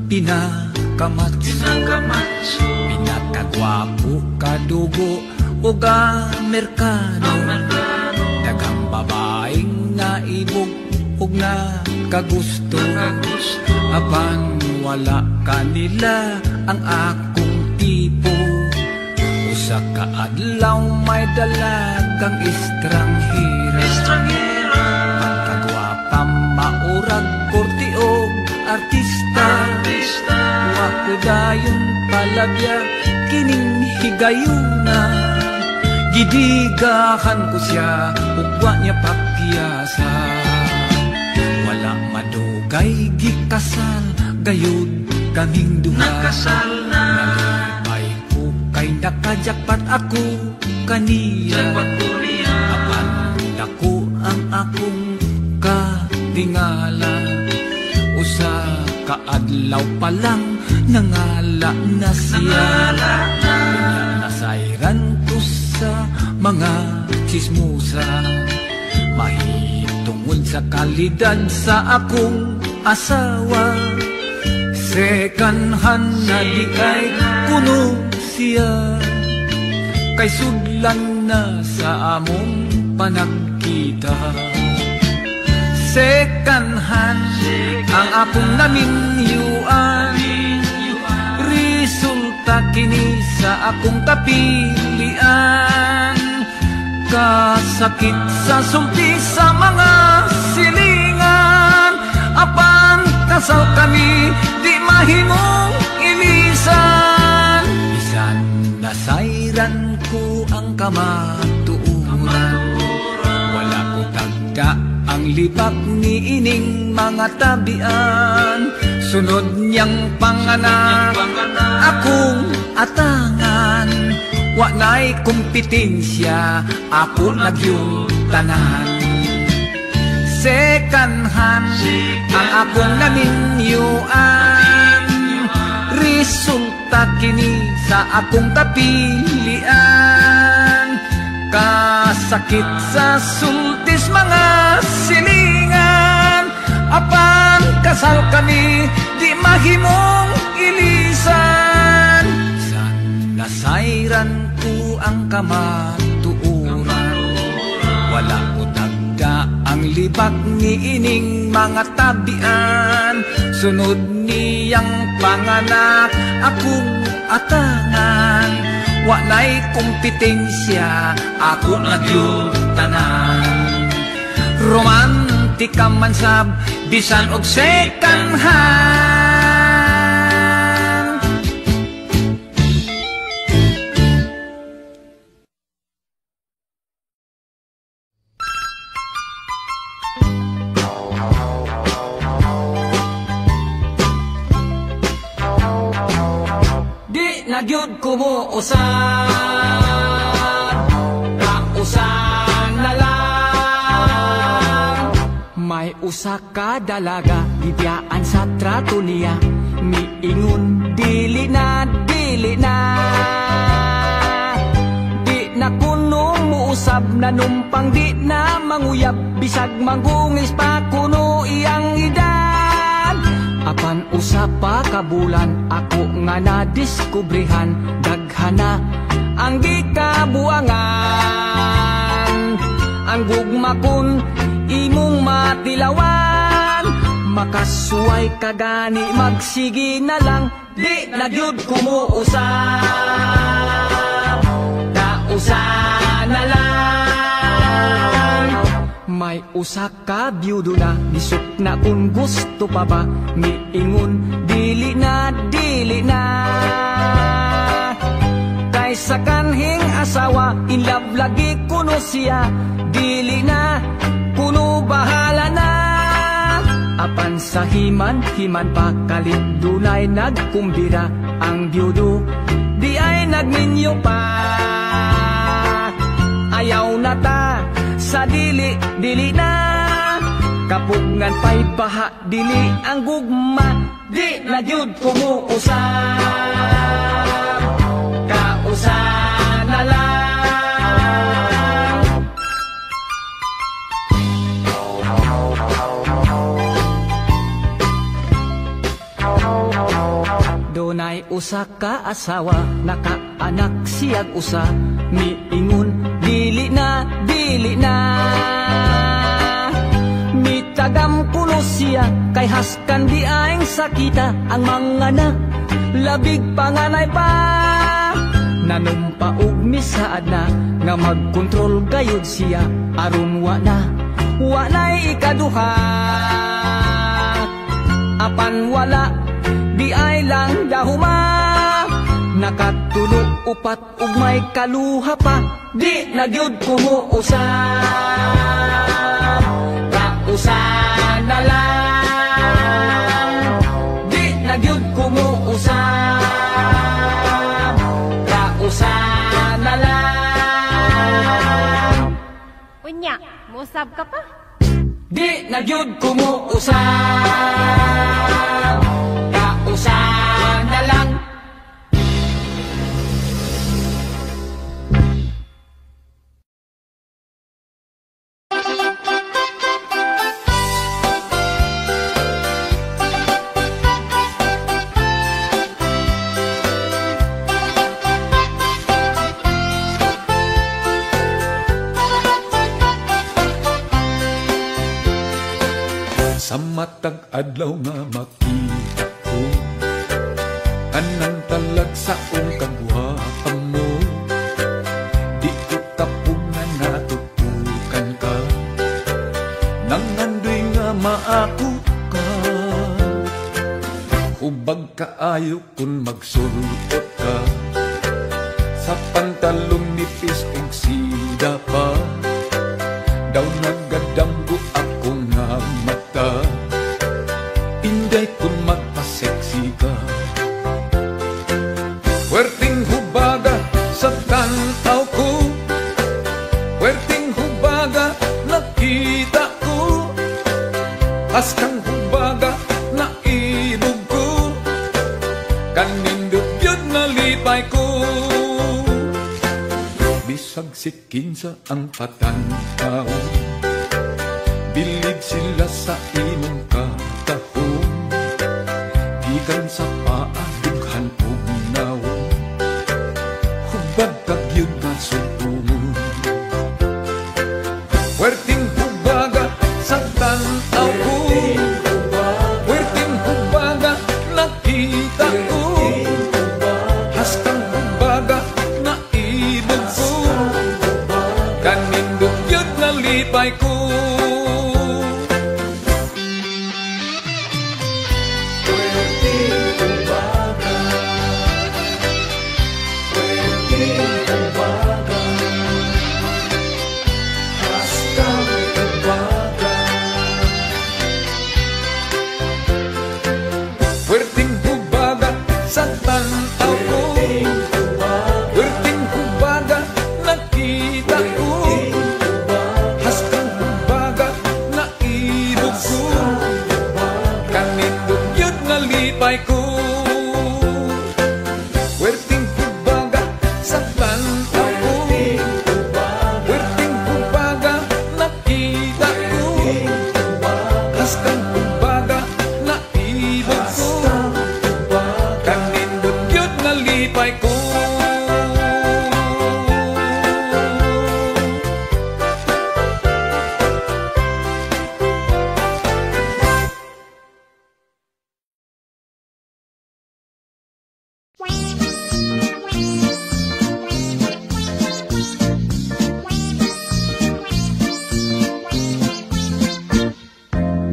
pinakamatso, pinakagwapo kadugo o merkado, daghang babaeng naibog ug nakagusto, apan wala kanila ang akong tipo. Usa ka adlaw may dalagang estranghera, pagkagwapa maurag korte og artista, wa ko dayon palabya kining higayuna. Gidigahan ko siya ug wa niya pakyasa, wala madugay gikasal gayud kaming duha. Nalipay ko kay nakajakpat ako kaniya, apan dako ang akong katingala. Usa ka adlaw pa lang nangala na siya, nasayran ko sa mga chismosa, mahitungod sa kalidad sa akong asawa. Second hand na di ay kuno siya, kay sudlan na sa among panagkita. Second hand ang akong naminyuan, resulta kini sa akong kapilian. Kasakit sa sulti sa mga silingan, apan kasal kami di mahimong ilisan. Bisan nasayran ko ang kamatuuran, wala ko tagda ang libak ni ining mga tabian. Sunod niyang panganak akong atangan, wa na'y kompetensya, ako nagyong tanan. Second hand ang akong naminyuan, resulta kini sa akong kapilian. Kasakit sa sultis mga silingan, apan kasal kami di mahimong ilisan. San nasayran ko ang kamatuuran, wala ko tagda ang libak ni ining mga tabian. Sunod niyang panganak akong atangan, wa na'y kompetensya, ako nagyong tanan. Romantika man sab bisan og second hand. Di na gyud ko mo usad, kausan na lang. May usa ka dalaga, bibiyaan sa trato niya, miingon dili na, dili na. Di na kuno muusab na numpang, di na manguyab, bisag mangungis pa kuno iyang edad. Apan usa pa kabulan, ako nga nadiskubrihan, daghana ang gikabuangan. Ang gugma kun imong matilawan, makasuway ka gani, magsige na lang, di na gyud kumuusap, kausan na lang. May usa ka biyudo na, nisuk na kung gusto pa ba, miingon dili na, dili na. Kay sa kanhing asawa, in love lagi kuno siya, dili na, kuno bahala na. Apan sa himan-himan pa kalit, dunay nagkumbira, ang biyudo di ay nagminyo pa. Ayaw na ta sa dili, dili na, kapugngan pa'y baha, dili ang gugma, di na gyud kumuusap, kausan na lang. Dunay usa ka asawa, nakaanak siyag usa, miingon dili na, dili na. Mitagam kuno siya, kay haskan di aing sakita ang mga anak, labig panganay pa. Nanumpaog misaad na, nga magkontrol gayud siya, aron wanay ikaduha. Apan wala, di ay lang dahuma, nakatulo upat ug may kaluha pa, di nagyud kumuusa. Kausa na lang, di nagyud kumuusa. Kausa na lang. Unya, musab ka pa? Di nagyud kumuusa. Kausa na lang. Sa matag adlaw nga makita ko, anang talag sa kagwapan mo. Di ko tapong nga natutukan ka, nangandoy nga maako ka. Hubag kaayo kung magsulot ka, sa pantalong nipis ug sida pa. Daw nagadamgo ako nga mata, inday kung magpaseksi ka. Werting hubaga sa tanaw ko, werting hubaga nakita ko, askang hubaga naibog ko, kanindot yun nalipay ko. Bisag sikinsa ang patanaw, bilib sila sa imong katahon, gikan sa paadughan ug nawon, hubad kagyud nga sutungon. Werting hubaga sa tanaw ko, werting hubaga nakita ko, haskang hubaga naibog ko, kanindot yun nalipay ko. Werting hubaga sa tanaw ko, werting hubaga nakita ko, haskang hubaga naibog ko, kanindot yun nalipay ko. Werting hubaga sa tanaw ko, werting hubaga nakita ko, haskang hubaga naibog ko, kanindot yun nalipay ko.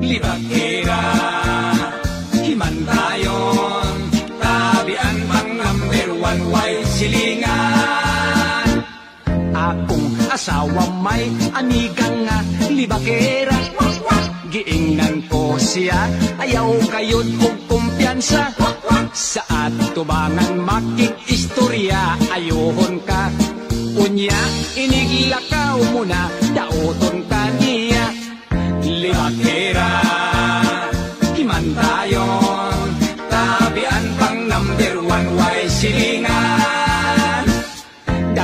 Libakera, himantayon, tabian mang number one, way silingan. Akong asawa may anigang nga libakera, giingnan ko siya, ayaw kayod og kumpiyansa. Sa atubangan makikistorya, ayohon ka. Unya, iniglakaw mo na, daoton ka niya. Libakera, himantayon, tabian pang number one, way silingan.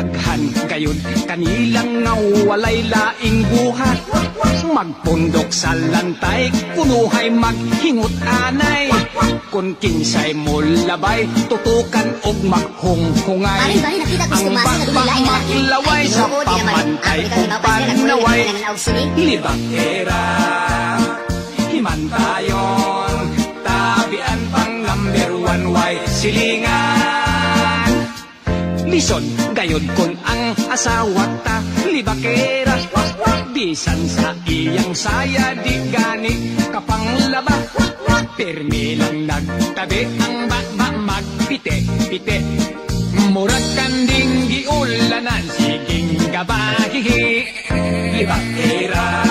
daghan gayon kanilang nga walay laing buhat. Magpundok sa lantay, kunuhay maghingot anay. Kung kinsay mo labay, tutukan og maghunghungay. Ang bagbang maglaway sa pamantay o panaway. Libakera, himantayon, tabian pang number 1 way silingan. Lison gayon kon ang asawa ta, libakera. Bisan sa iyang saya di gani kapanglaba. Pirmi lang nagtabi ang bakba magpite-pite. Murag kanding giulanan siging gabahihi. Libakera,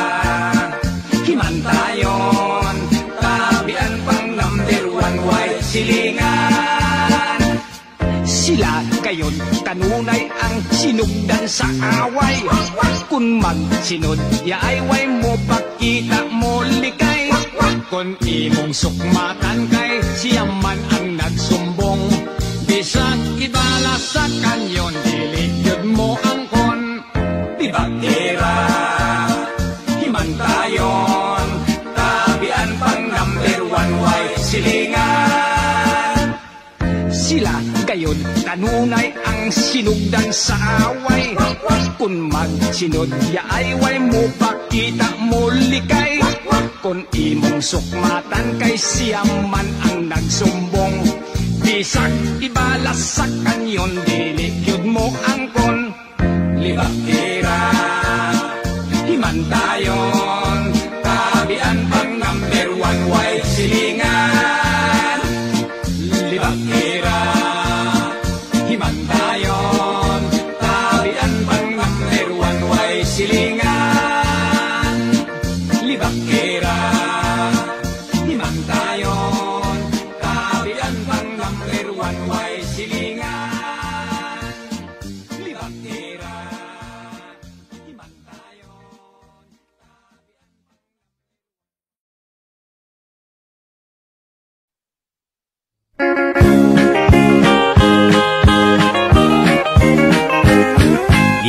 himantayon, tabian pang number 1 way silingan. Sila gayon kanunay ang sinugdan sa away. Kung magsinod yaay way mo pakita mo likay. Kung imong sukmatan kay siya man ang nagsumbong. Bisag ibala sa kanyon diligyod mo ang kon. Libakera, himantayon, tabian pang number 1 way silingan. Sila gayon kanunay ang sinugdan sa away. Kung magsinod yaay way mo pakita mo likay. Kung imong sukmatan kay siya man ang nagsumbong. Bisag ibalas sa kanyon diligyod mo ang kon. Libakera, himantayon, tabian pang number 1 way silingan. Libakera, himantayon, tabian pang number 1 way silingan. Libakera, himantayon, tabian pang number 1 way silingan. Libakera, himantayon.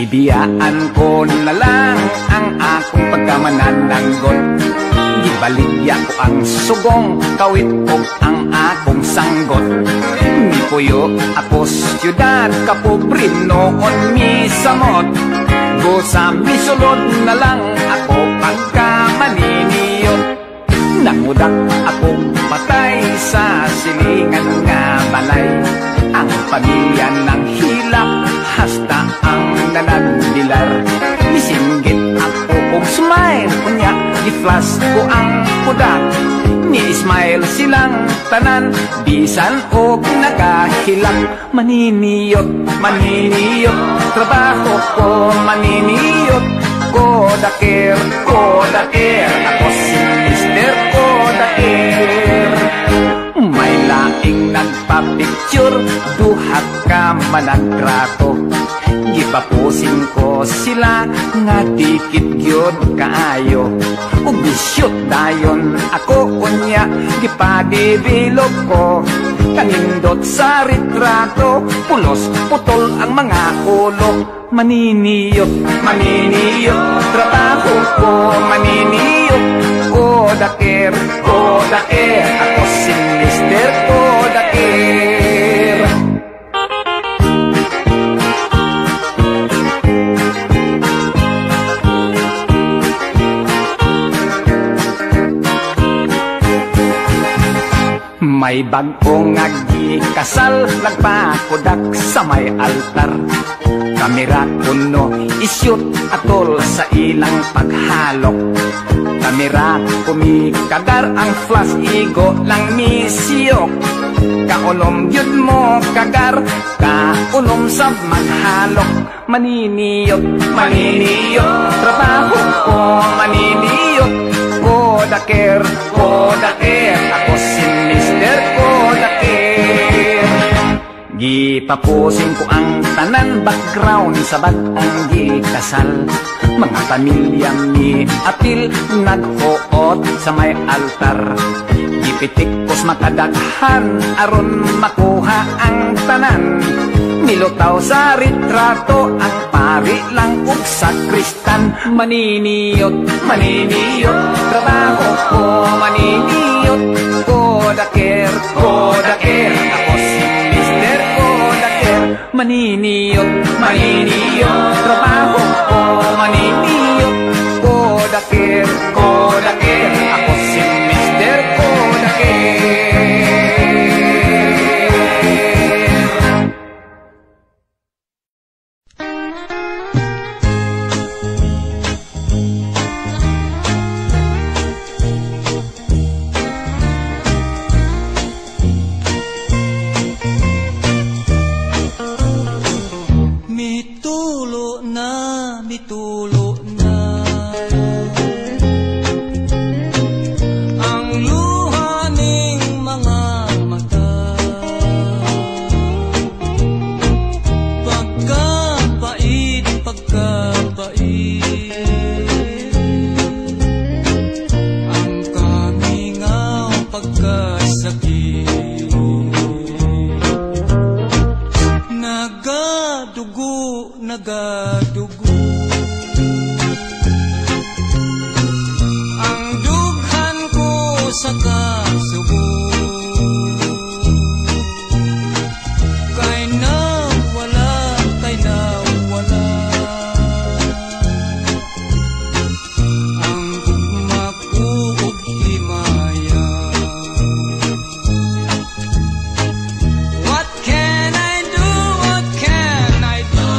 Gibiyaan ko na lang ang akong pagkamanananggot. Gibaligya ko ang sugong, kawit ko ang akong sanggot. Nipuyo ako siyudad, kapobre noon misamot. Gusa misulod na lang ako pagkamaniniyot. Nangudak akong patay sa silingan nga balay. Ang pamilya ng hilak, hasta ang nanagdilar. Nisinggit ako kong smile, kunya i-flash ko ang pudak. Ni-smile silang tanan, bisan o nagahilak. Maniniyot, maniniyot, trabaho ko maniniyot. Kodaker, kodaker, ako si Mr. Kodaker. May laing nagpa-picture, duhat ka managtrato. Gipapusin ko sila nga dikit gyud kaayo. Ug bisyot dayon ako unya gipadevelop ko. Kanindot sa retrato, pulos putol ang mga ulo. Maniniyot, maniniyot, trabaho ko maniniyot. Kodaker, kodaker, ako si Mr. Kodaker. May bagong kasal, nagpakudak sa may altar. Kamera kuno isyot atol sa ilang paghalok. Kamera kumikagar ang flash igo lang misiyok. Kaulom yun mo kagar, kaulom sa maghalok. Maniniyot, maniniyot, trabaho ko maniniyot. Kodaker, kodaker, ako si Mr. Kodaker. Gipapusin ko ang tanan background sa bagong gikasal. Mga pamilya ni Apil naghuot sa may altar. Gipitik kos makadaghan aron makuha ang tanan. Nilutaw sa retrato at pari lang ug sakristan. Maniniyot, maniniyot, trabaho ko maniniyot. Kodaker, kodaker, ako si Mr. Kodaker. Maniniyot, maniniyot, trabaho ko maniniyot. Kodaker, kodaker, ako si Mr. Kodaker. Mitulo na ang luha ning mga mata. Pagkapait, pagkapait, ang kamingaw pagkasakit. Nagadugo, nagadugo ang dughan ko sa kasubo. Kay nawala, kay nawala ang gugma ko ug himaya. What can I do? What can I do?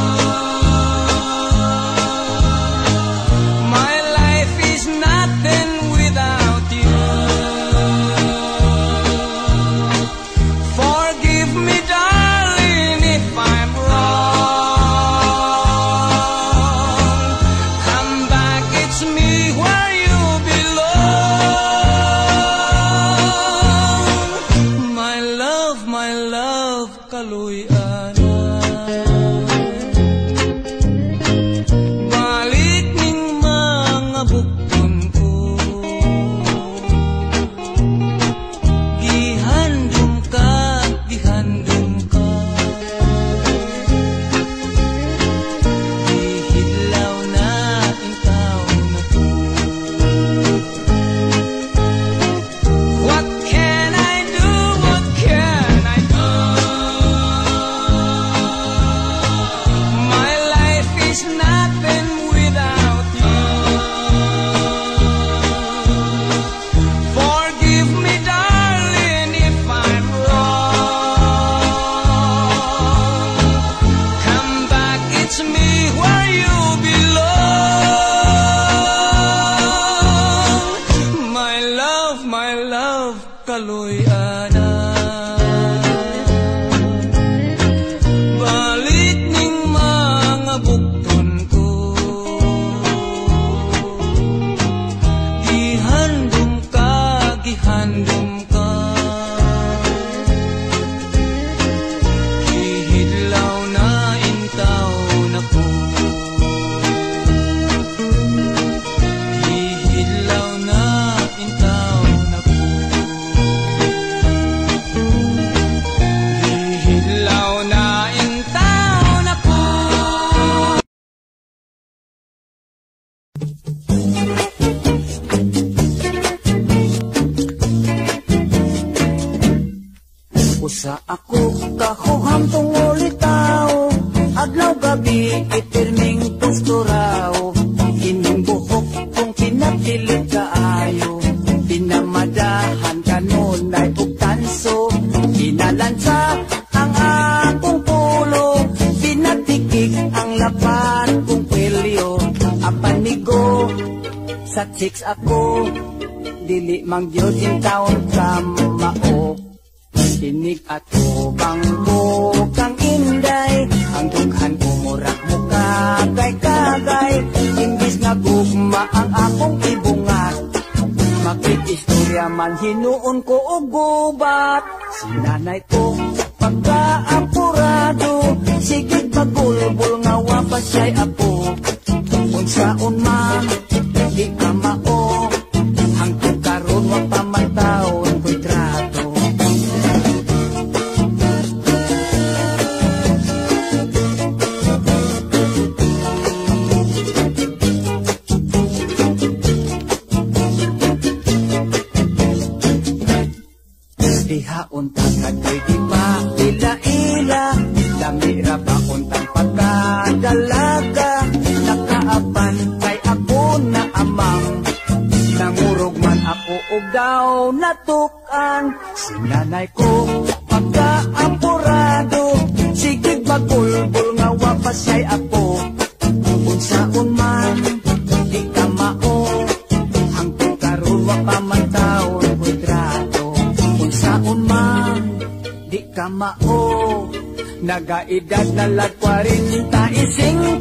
My life is nothing without you. Forgive me, darling, if I'm wrong. Come back, it's me where you belong. My love, kaluy-ana. Balik ning mga bukton ko. Gihandom ka, gihandom ka. Gihilaw na intaw na to. What can I do? What can I do? My life is nothing without you. Forgive me, darling, if I'm wrong. Come back, it's me where you belong. My love, kaluy-ana. Balik ning mga bukton ko. Gihandom ka, gihandom ka. Gihidlaw na intaw na ko. Gihidlaw na intaw na ko. Gihidlaw na intaw na ko. Usa ako kahuham tungolitaw, adlaw gabi itirming tusturaw. Ining buhok kung kinatilit kaayo, pinamadahan kanunay ug tanso. Kinalansa ang akong pulo, pinatikik ang lapat kong kwelyo. Apanigo sa chicks ako, dili mangyod in taon ka mao. Tinig at bangko kang inday, ang dughan ko murak mo kagay-kagay. Imbis nga gugma ang akong ibungat, makikistorya man hinuon ko og gubat. Sinanay ko pagkaapurado, sigig bagulbol nga wapas siya'y apo. Unsaon man di ka mao, hangtod karon wa pa man taon ko'y trato. pwede pa ila-ila, damira ba untang pagkadalaga, nakaapan kay ako na amang, nangurog man ako og daw natukan, si nanay ko pagka-apurado, sigig magulbol nga wapasay ako, unsaon man di ka mao, hangtod karon wa pa man taon kwadrado, unsaon man di ka mao, nagaedad na lag 45.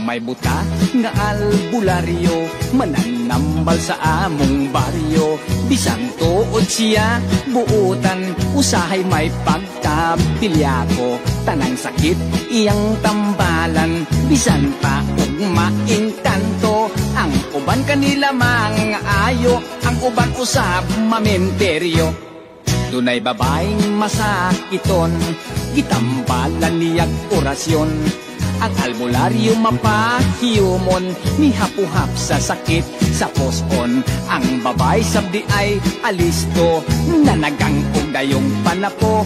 May buta nga albularyo, mananambal sa among baryo. Bisan tuod siya, buutan, usahay may pagkapilyako. Tanang sakit, iyang tambalan, bisan pa ug maingkanto. Ang uban kanila mga ayo, ang uban usab mamenteryo. Dunay babaeng masakiton, gitambalan niyag orasyon. ang albularyo mapahiyumon, mihapuhap sa sakit sa poson. Ang babay sabdi ay alisto, nanagang og dayong panapo.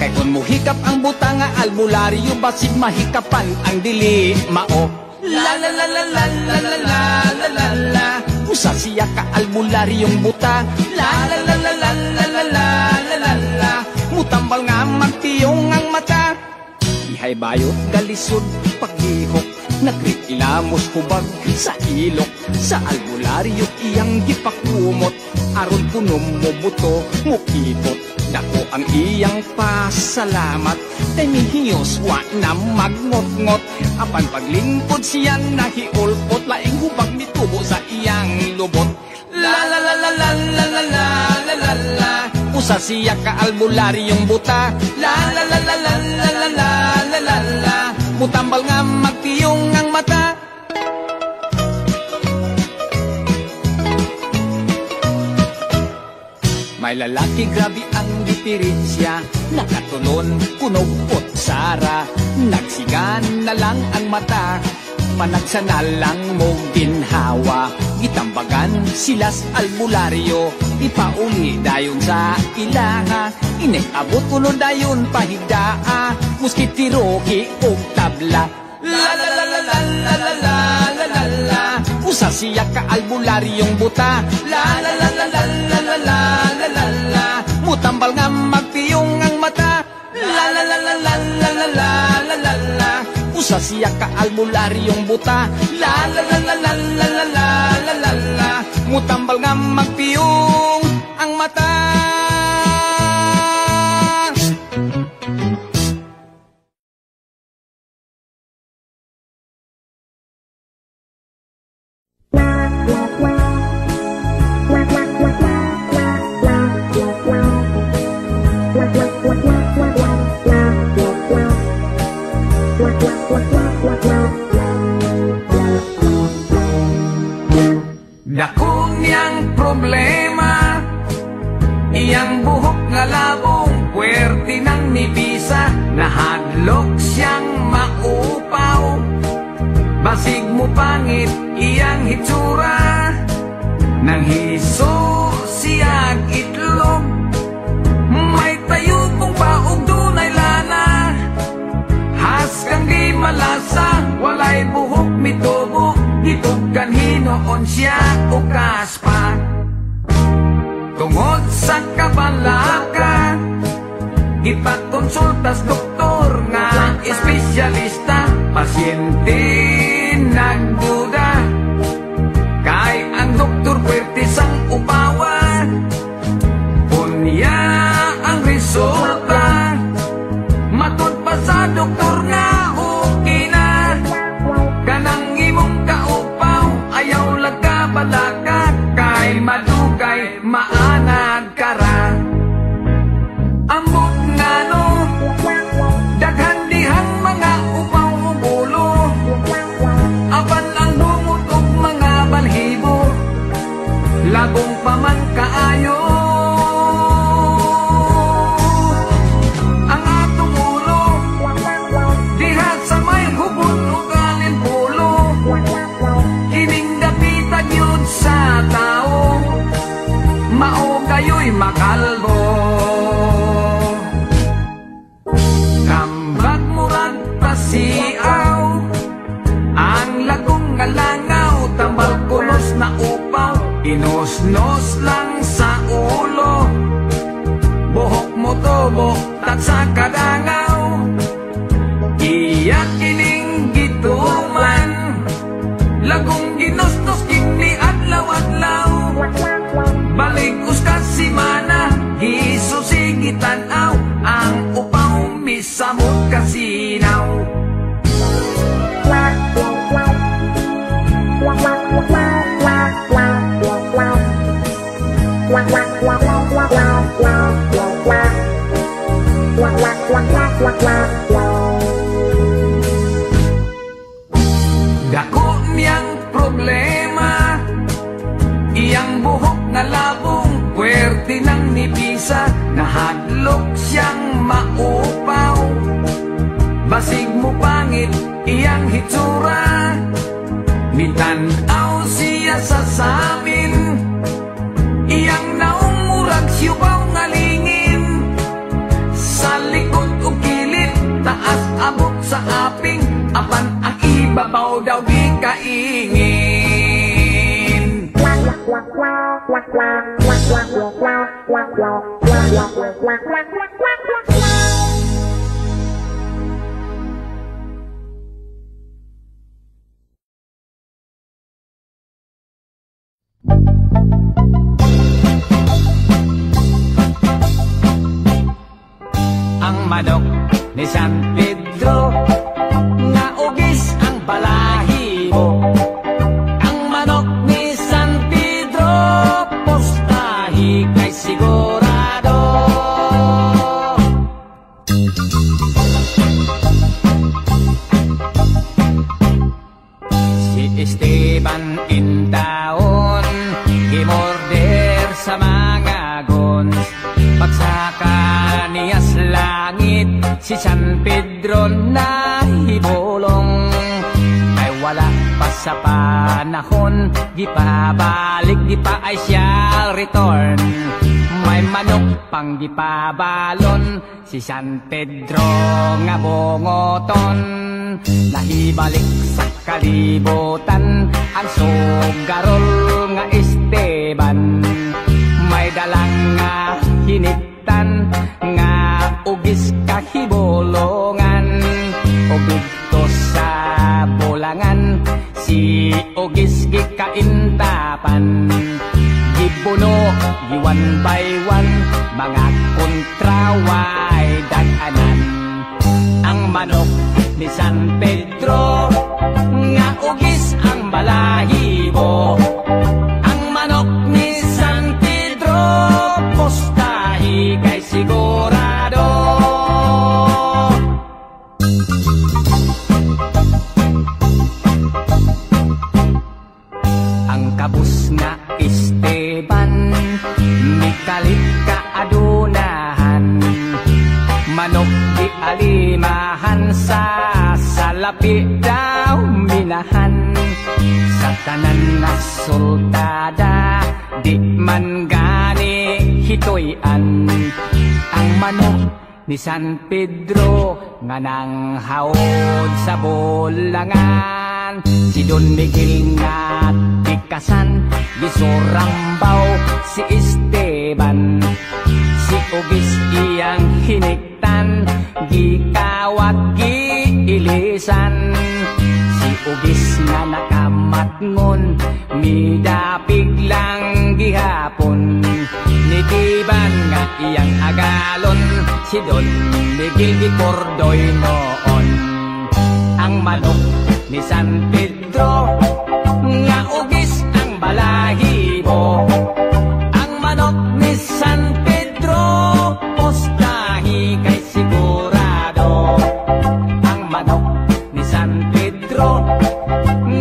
Kay kung muhikap ang buta nga albularyo, basig mahikapan ang dili mao. La la la la la la la la la la la. Usa siya ka albularyong buta. La la la la la la la la la la la. Mutambal nga magtiyong ang mata. Ihay bayot galisod paghihok, nagriklamos hubag sa ilok. Sa albularyo iyang gipakumot, aron kunom mo buto mukipot. Dako ang iyang pasalamat, kay mihiyos wa na magngot-ngot. Apan paglingkod siya nahiulpot, laing hubag mitubo sa iyang lubot. La la la la la la la la la la la. Usa siya ka albularyong buta. La la la la la la la la la la la. Mutambal nga magtiyong ang mata. May lalaki grabe ang diferensya, nakatulon kunupot sara. Nagsigan na lang ang mata, panagsana lang mo ginhawa. Gitambagan silas albularyo, ipauli dayon sa ilaha. Inekabot kuno dayon pahigdaa, muskitiroki og tabla. La la la la la la la la la la la. Usa siya ka albularyong buta. La la la la la la la la la la la. Mutambal nga magtiyong ang mata. La la la la la la la la la la la. Usa siya ka albularyong buta. La la la la la la la la la la la. Mutambal nga magtiyong ang mata. Dako niyang problema, iyang buhok nga labong, puwerte ng nibisa, nahadlok siyang maupaw. Basig mo pangit iyang hitsura, nang hiso siyang itlog. May tayo kong paog dunay lana, has kang di malasa, walay buhok mitubo. Gitog kan hinoon siya o kaspa. Tungod sa kabalaka, ipakonsultas doktor nga espesyalista. Pasyente nagduda, kay ang doktor puwerte sang upawa. Unya ang resulta, matod pa sa doktor nga okay na. Kanang imong kaupaw, ayaw lagkabalaka, kay madugay maanag kara. Ambot nga no, daghan dihang mga upaw ubulo, apan ang bungot og mga balhibo, labong pa man kaayo. Ang atong ulo, diha sa may hubot o galin pulo, kining dapitan yun sa tao, mao kayo'y makalbo. Kambag murag pasiaw, ang lagong nga langaw, tambal kulos na upaw, inosnos lang sa ulo. Buhok mo tobo, tat sa kadangaw, iyak kining gituman, lagong ginosnos kini adlaw-adlaw. Baligos ka si mana, hisusigit tanaw, ang upaw misamot kasinaw. Dako niyang problema, iyang buhok nga labong, puwerte ng nibisa, nahadlok siyang maupaw. Basig mo pangit iya hitsura, mitanaw siya sa samin, iyang naumurag siubaw nga lingin, sa likod o kilid, taas abot sa aping, apan ang ibabaw daw di kaingin. Ang manok ni San Pedro, nga ugis ang balahibo. Ang manok ni San Pedro, postahi kay sigurado. Si Esteban intaon, gimorder sa mga gons, pagsaka niyas langit, si San Pedro na hibulong. Ay wala pa sa panahon, di pa balik, di pa ay siya return. May manok pang di pa balon, si San Pedro nga bungoton. Nahibalik sa kalibutan, ang sugarol nga Esteban. May dalang nga hinigtan, nga ugis kahibulongan. O dito sa bulangan, si ugis gikaintapan. Gibuno, giwan by one, mga kontraway daganan. Ang manok ni San Pedro, nga ugis ang balahibo. Ang manok ni San Pedro, postahi kay sigurado. Ang kabus nga Esteban, mikalit ka adunahan. Manok di alimahan, sa salapi daw minahan. Sa tanan na sultada, di man gani hitoyan. Ang manok ni San Pedro, nga nang haod sa bulangan. Si Don Miguel nga tikasan, gisurambaw si Esteban. Si ugis iyang hiniktan, gikawat giilisan. Si ugis nga nakamatngon, midapig lang gihapon. Nitiban nga iyang agalon, si Don Miguel gipordoy noon. Ang manok ni San Pedro, nga ugis ang balahibo. Ang manok ni San Pedro, postahi kay sigurado. Ang manok ni San Pedro,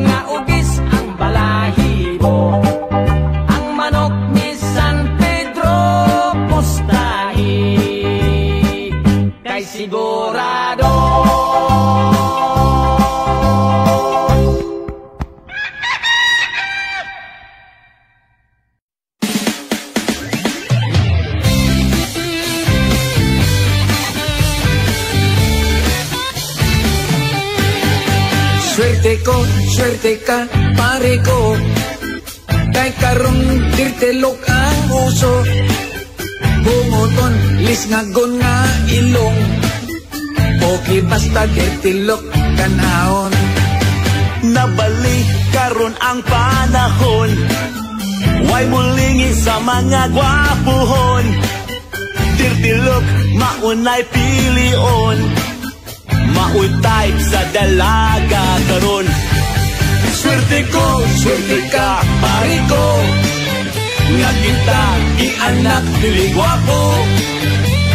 nga ugis ang balahibo. Ang manok ni San Pedro, postahi kay sigurado. Swerte ka, pare ko, kay karong dirtelok ang uso. Bungoton, lisngagon nga ilong, okay basta dirtilok kanahon. Nabalik karon ang panahon, way mulingi sa mga gwapuhon. Dirtilok, maunay pilion, mauy type sa dalaga karon. Swerte ka, pare ko, nga kita ianak dili gwapo.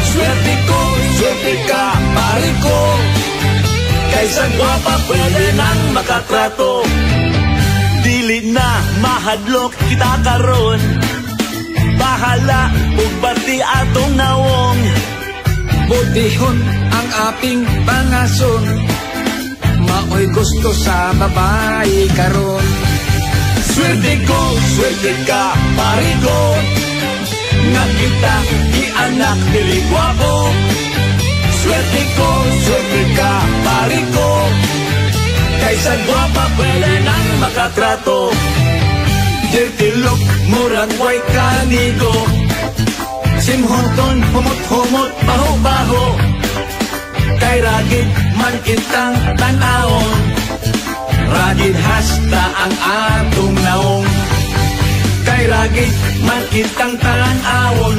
Swerte ka, pare ko, kaysa gwapa pwede nang makatrato. Dili na mahadlok kita karon, bahala ug bati atong nawong. Butihon ang aping pangason, maoy gusto sa babae karon. Swerte ko, swerte ka, pare ko, nga kita ianak dili gwapo. Swerte ko, swerte ka, pare ko, kaysa gwapa pwede nang makatrato. Dirty look, murag way kanigo, simhoton, humot-humot, baho-baho, kay ragid man kitang tanawon. Ragid hasta ang atong naong, kay ragid man kitang tanawon.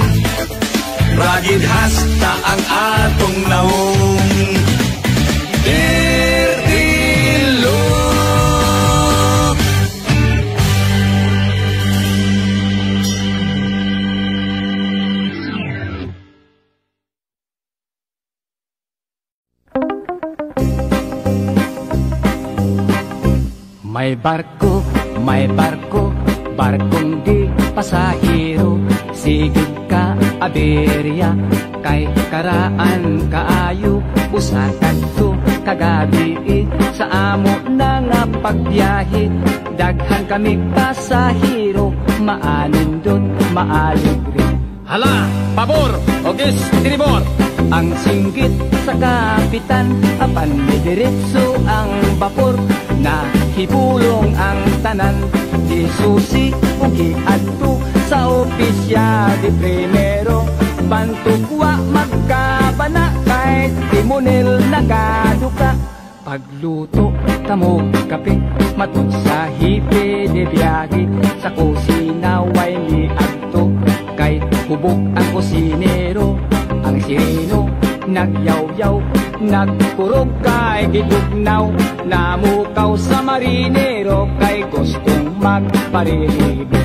Ragid hasta ang atong naong. Dirty look. May barko, barkong di pasahero. Sigig ka aberya, kay karaan kaayo. Usakan to kagabi sa amo na nga pagbiyahe. Daghan kami pasahero, maanindot, maaligre. Hala, pabor, ogis, tinibor. Ang singgit sa kapitan, apan ni diretso ang bapor. Na hipulong ang tanan, di susi o giadto sa opisya di primero. Bantugwa magkabana kay timonel nagaduka. Pagluto kamo kape, matod sa hipe di biyahe. Sa kusina way ni adto, kay hubog ang kusinero. Ang sireno nagyaw-yaw, nagkurog kay gitugnaw. Namukaw sa marinero, kay gustong magparilibo.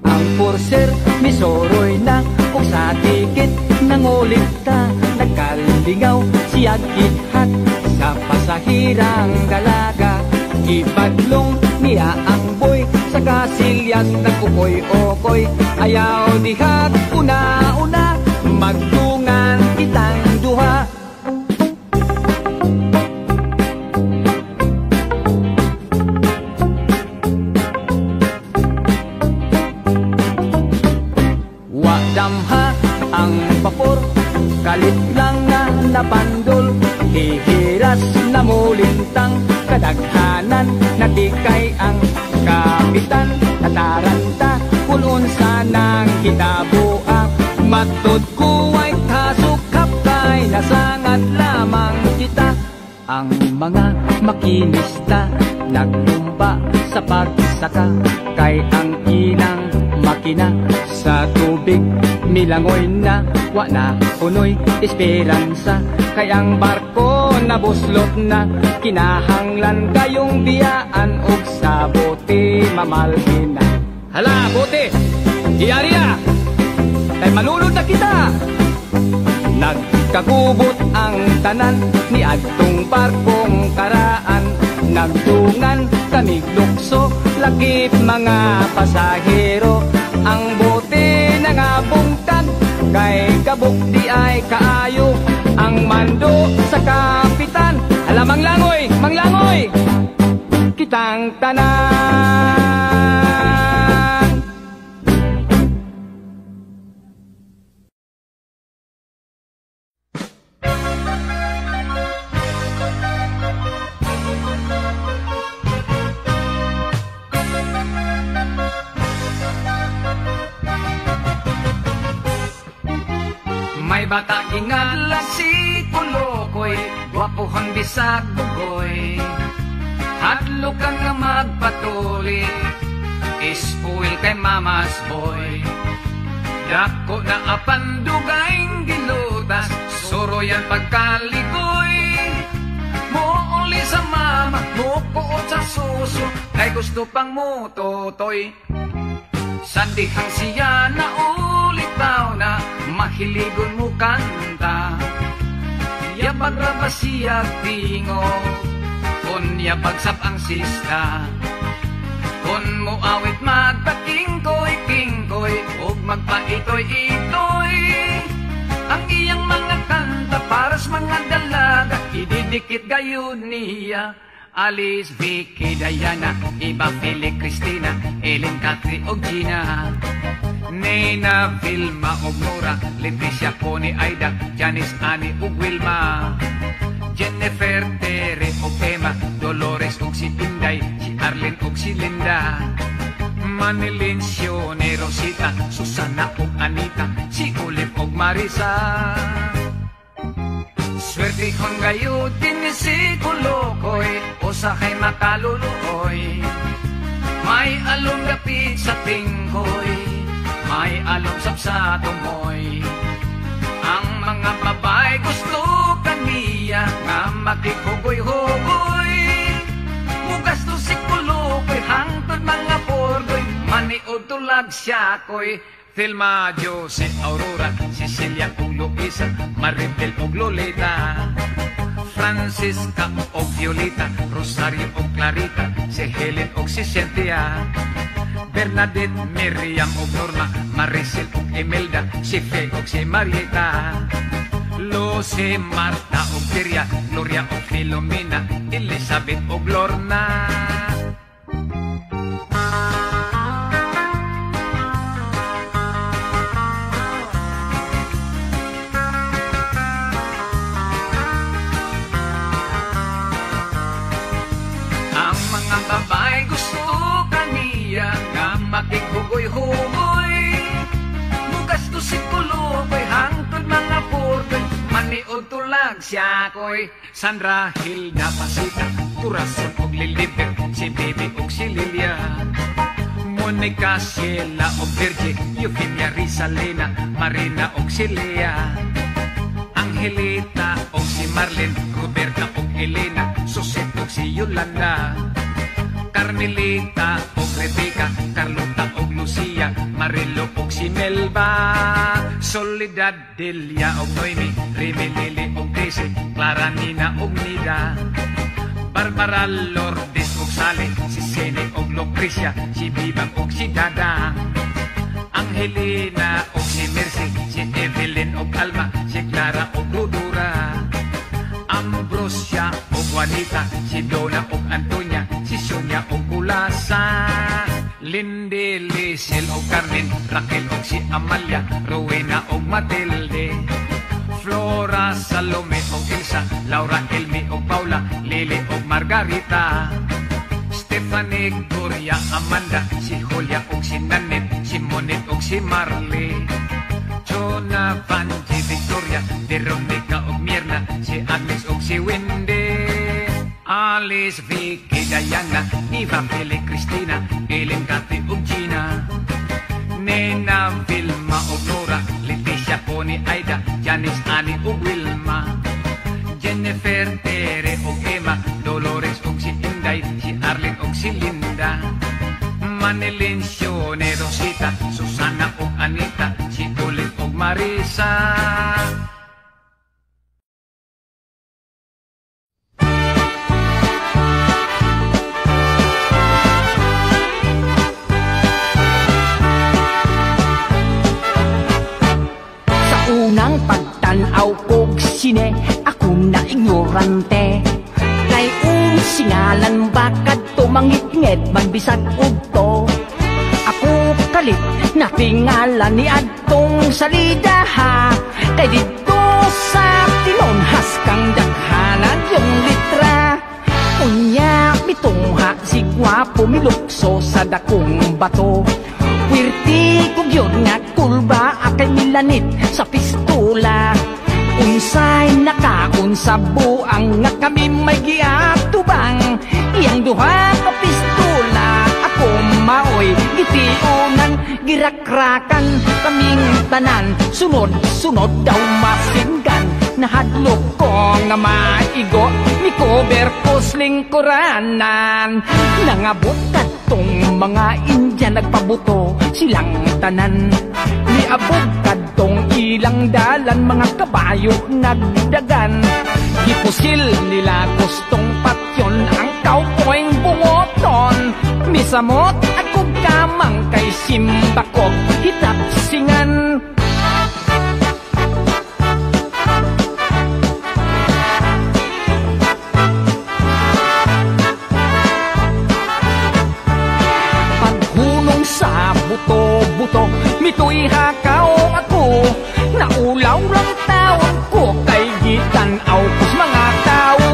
Ang purser misoroy na, kung sa tikit nangulit ta. Nagkalingaw siya githat sa pasahirang dalaga. Ipadlong niya ang boy sa kasilyas nagkukoy-okoy. Ayaw dihat una-una, magtungan kitang duha. Wadamha ang vapor, kalit lang nga napandol. Hihiras na mulintang, kadaghanan natikay ang kapitan. Nataranta kulon sanang kitabuak, matod ko ay kasukap kay nasangat lamang kita. Ang mga makinista naglumba sa pagsaka, kay ang inang makina sa tubig milangoy na. Wa na punoy esperansa, kay ang barko nabuslot na. Kinahanglan kayong biyaan og sa bote mamalhin na. Hala, bote, iariya, kay malulod na kita. Nagkagubot ang tanan ni adtong barkong karaan. Nagtungan kami lukso, lakip mga pasahero. Ang bote nangabungtag, kay kabuk di ay kaayo. Ang mando sa kapitan, alamang langoy, manglangoy, kitang tanan. May bata ingal si Kulokoy, gwapohang bisag bugoy. Hadlo kang nga magpatuloy, ispuil kay mama's boy. Dako na apandugay gilutas, suroyan pagkaligoy. Muuli sa mama, mukuot sa suso, kay gusto pang mutotoy. Sandihang siya na ulitaw na, mahiligon mo kanta. Yapag rabas siya tingo, kun yapag ang sista. Kun mo awit magpa-kingkoy-kingkoy, ug magpa-itoy-itoy. Ang iyang mga kanta paras mga dalaga, ididikit gayon niya. Alice, Vicky, Diana, Iba, Philip, Christina, Ellen, Cathy, og Gina. Nena, Vilma, og Nora, Leticia, Connie, Aida, Janice, Annie, og Wilma. Jennifer, Tere, og Emma, Dolores, og si Inday, si Arlene, og si Linda. Manilin, Sione, Rosita, Susana, og Anita, si Olive, og Marisa. Swerte kong gayo din si Kulokoy o sa kay makaluluoy. May along dapit sa tingkoy, may along sapsa tumoy. Ang mga babae gusto kaniya nga makikugoy-hugoy. Mugas to si Kulokoy hangtod mga porgoy, maniod tulag siya koy. Thelma, Jose, Aurora, Cecilia ug Luisa, Maribel ug Lolita, Francisca ug Violeta, Rosario ug Clarita, si Helen ug si Cynthia, Bernadette, Miriam ug Norma, Maricel ug Imelda, si Fe ug si Marieta, Lucy, Marta ug Piria, Gloria ug Filomena, Elizabeth ug Lorna. Babae gusto kaniya nga makikugoy-hugoy. Mugas to si Kulokoy hangtod mga porgoy, maniod tulag siya koy. Sandra, Hilda, Pasita, Corazon ug Liliber, si Bibi ug si Lilia, Monica, Sheila ug Virgie, Eufemia, Rizalena, Marina ug si Lea, Angelita ug si Marlene, Roberta ug Elena, Suset ug si Yolanda, Carmelita ug Rebecca, Carlota ug Lucia, Marilo ug si Melba, Soledad, Delia ug Noemi, Remy, Lily ug Daisy, Clara, Nina ug Nida, Barbara, Lourdes ug Sally, si Sene ug Lucrecia, si Bibang ug si Dada, Angelina ug si Mercy, si Evelyn ug Alma, si Clara ug Dudura, Ambrosia ug Juanita, si Donna ug Antonia, si Sonia ug Kulasa, Lindy, Liesel ug Carmen, Raquel ug si Amalia, Rowena ug Matilde, Flora, Salome ug Elsa, Laura, Elmi ug Paula, Lily ug Margarita, Stephanie, Gloria, Amanda, si Julia ug si Nanette, si Monet ug si Marley, Jonah, Vanji, Victoria, Veronica ug Mirna, si Agnes ug si Wendy, Alice, Vicky, Diana, Eva, Philip, Christina, Ellen, Cathy ug Gina, Nena, Vilma ug Nora, Leticia, Connie, Aida, Janice, Annie ug Wilma, Jennifer, Tere ug Emma, Dolores ug si Inday, si Arlene ug si Linda, Manilin, Sione, Rosita, Susana ug Anita, si Olive ug Marisa. Unang pagtanaw kog sine, ako na ignorante. Kay singalan bakad tumangit-ngit man bisag ugto. Ako kalit na tingalan ni adtong salida ha. Kay dito sa tinonhas kang dakhanan yung litra. Unya mitungha si gwapo milukso sa dakong bato. Puwerti kog yun nga kulba akay milanit sa pistola. Unsay nakaon sa buang nga kami may giatubang. Iyang duha ka pistola ako maoy gitiunan. Girakrakan kaming tanan, sunod-sunod daw masinggan. Nahadlok ko nga maigo, ni cover pusling kuranan. Nangabot kadtong mga Indian nagpabuto silang tanan. Niabot kadtong ilang dalan, mga kabayo nagdagan. Gipusil nila gustong patyon ang cowboy bungoton. Misamot ako kamang kay simbakog hitapsingan. Pulaw lang taon ko kay gitanaw ko sa mga tao.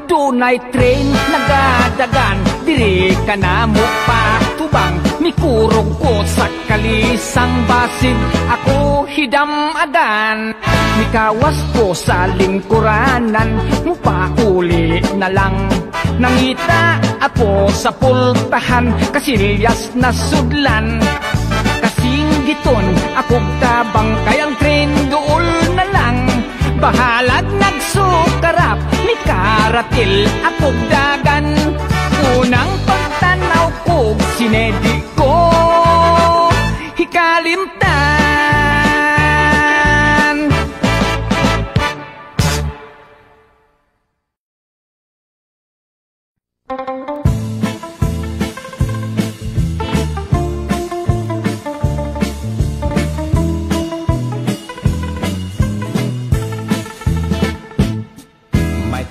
Dunay train nagadagan, diri ka na mo pa tubang. Mikurog ko sa kalisang basig, ako hidamadan. Mikawas ko sa lingkuranan, mupauli na lang. Nangita ako sa pultahan, kasilyas na sudlan. Kasing giton akong tabang, kayang train dool na lang. Bahalag nagsukarap, mikaratil akong dagan. Unang pagtanaw ko, sinedi ko hikalimtan.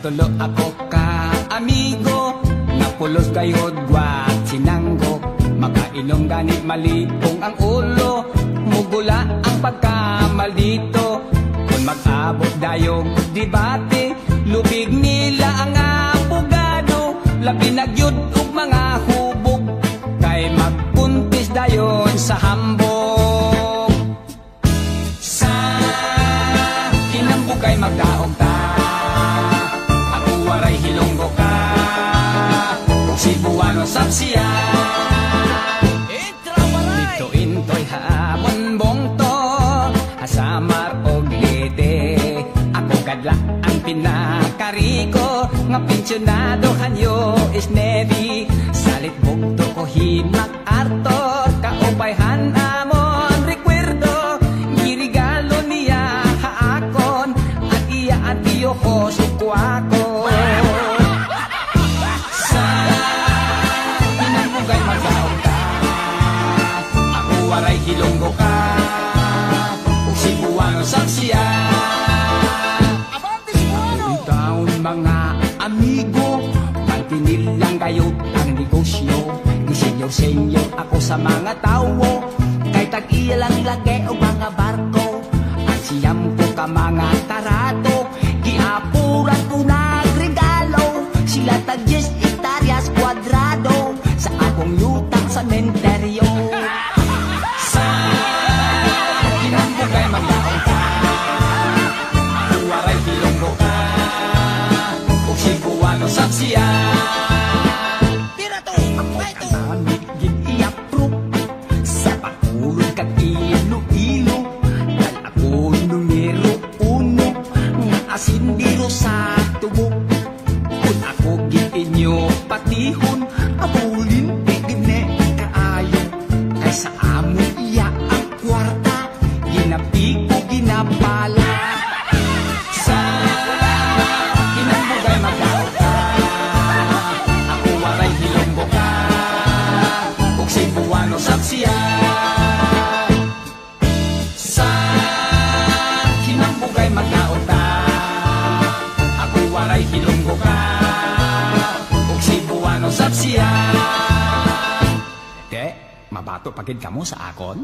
Tulo ako ka amigo, napulos kayod gwat sinanggo. Makainom ganit malipong ang ulo, mugula ang pagkamaldito. Kung mag-abot dayog debate, lubig nila ang abogado. Labi nagyud ug mga hubog, kay magpuntis dayon sa hambog. Sa kinambugay magdaog ta, waray hilonggo ka, Cebuano sapsiya. Dito intoy hamon bongto, hasamar og lete. Ako kadla ang pinakariko, nga pensyonado hanyo is Navy. Salit bugto ko himak artor, kaupayhan amon recuerdo. Girigalo niya haakon, at iya at iyo ko sukwako. Waray hilonggo ka, Cebuano sapsiya. Ang taon mga amigo, pagtinil lang kayo ang negosyo. Disenyor-senyor ako sa mga tao, kay tag-iya lang lagay o mga barko. At siyam ko ka mga tarato, giapuran ko nagregalo. Sila tag-10 hektaryas kwadrado, sa akong yutang sa menteryo. Sapsiya tira to, may to kamit gid i-approve sa pakulod kag ilo-ilo. Dal ako numero 1 nga asindiro sa tubo. Kung ako gid inyo patihon, abulin tigne kaayo. Kay sa amo iya ang kwarta, ginapi ko ginapala. Sapsiya sa kinambugay magdaot ta, ako waray hilonggo ka, ug Cebuano sapsiya. Te, mabato pagid kamo sa akon?